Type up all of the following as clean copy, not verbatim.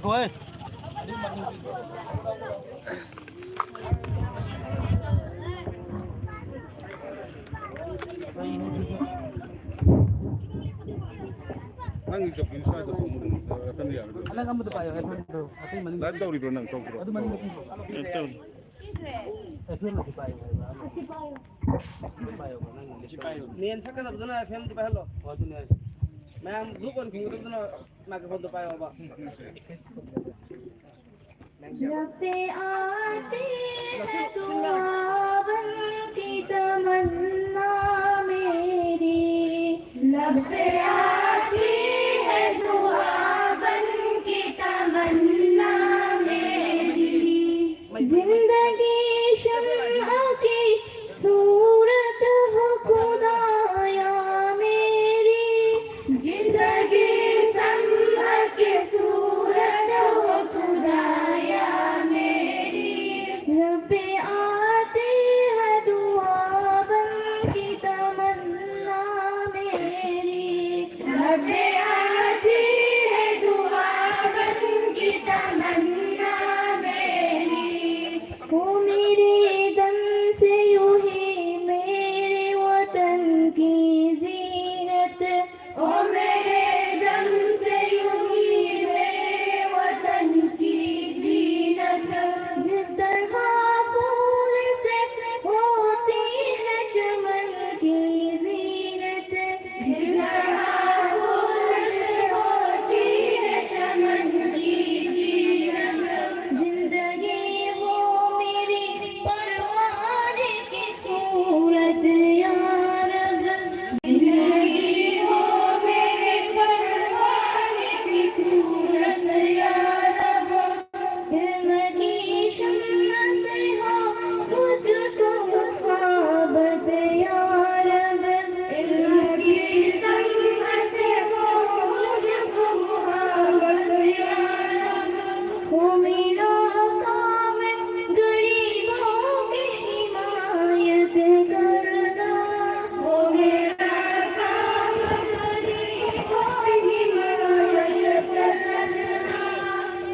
cô ơi. Nang job inside the summer kan ya. Anak kamu tuh payo iPhone tuh. Aku maning. Lain tahu ribu nang tahu. Aduh maning gitu. iPhone lagi payo. Payo kan. Payo. Nian sakit apa tuh na iPhone tuh payo lo. Oh tuh nih. मैं हम group और finger तो ना मैं के phone तो पाया होगा लपे आती है दुआ बनती तमन्ना मेरी लपे आती है दुआ बनती तमन्ना मेरी जिंदगी शम्मा की सूरत हो खुदाया मेरी जिंदगी शम्मा की सूरत हो खुदाया मेरी लबे आती है दुआ बनती तमन्ना मेरी लबे आती है दुआ बनती तमन्ना मेरी वो मेरे दम से यूं ही मेरे वतन की जीनत ओ मेरे दम से यूं ही मेरे वतन की जीनत जिस तरह फूल से होती है चमन की जीनत जिस तरह फूल से होती है चमन की जीनत जिंदगी हो मेरी परवाने की सूरत यार जिंदगी हो मेरे परवाने की सूरत यार इल्म की शम्मा से हो मुझको मोहब्बत यार इल्म की शम्मा से हो मुझको मोहब्बत यार हो मेरा काम गरीबों की हिमायत करना हो मेरा काम गरीबों की हिमायत करना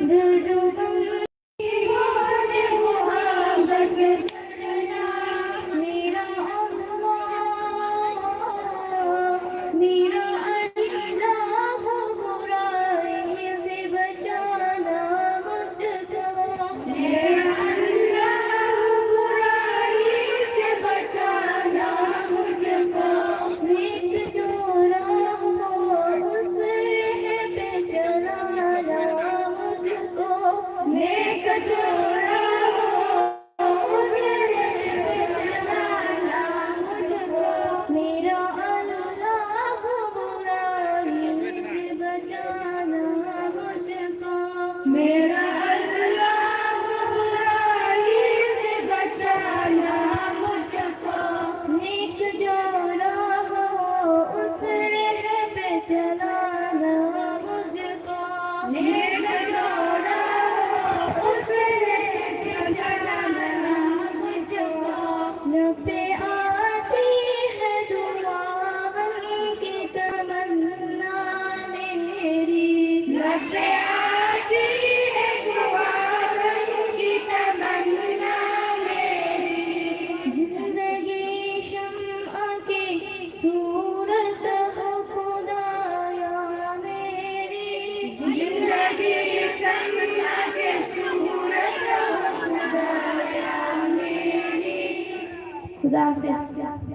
दर्द से मोहब्बत करना मेरा अल्लाह हो बुराई से बचाना मुझको मेरा अल्लाह हो बुराई से बचाना मुझको नेक जो राह हो उस राह पे चलाना मुझको नेक जो राह हो उस राह पे चलाना मुझको मेरा अल्लाह हो बुराई से बचाना मुझको मेरा अल्लाह हो बुराई से बचाना मुझको नेक जो राह हो उस राह पे चलाना मुझको नेक जो राह हो उस राह पे चलाना मुझको लबे आती है दुआ बनके तमन्ना मेरी लबे आती है दुआ बनके तमन्ना मेरी जिंदगी शम्मा की सूरत हो खुदाया मेरी जिंदगी शम्मा की सूरत हो खुदाया मेरी खुदा हाफिज।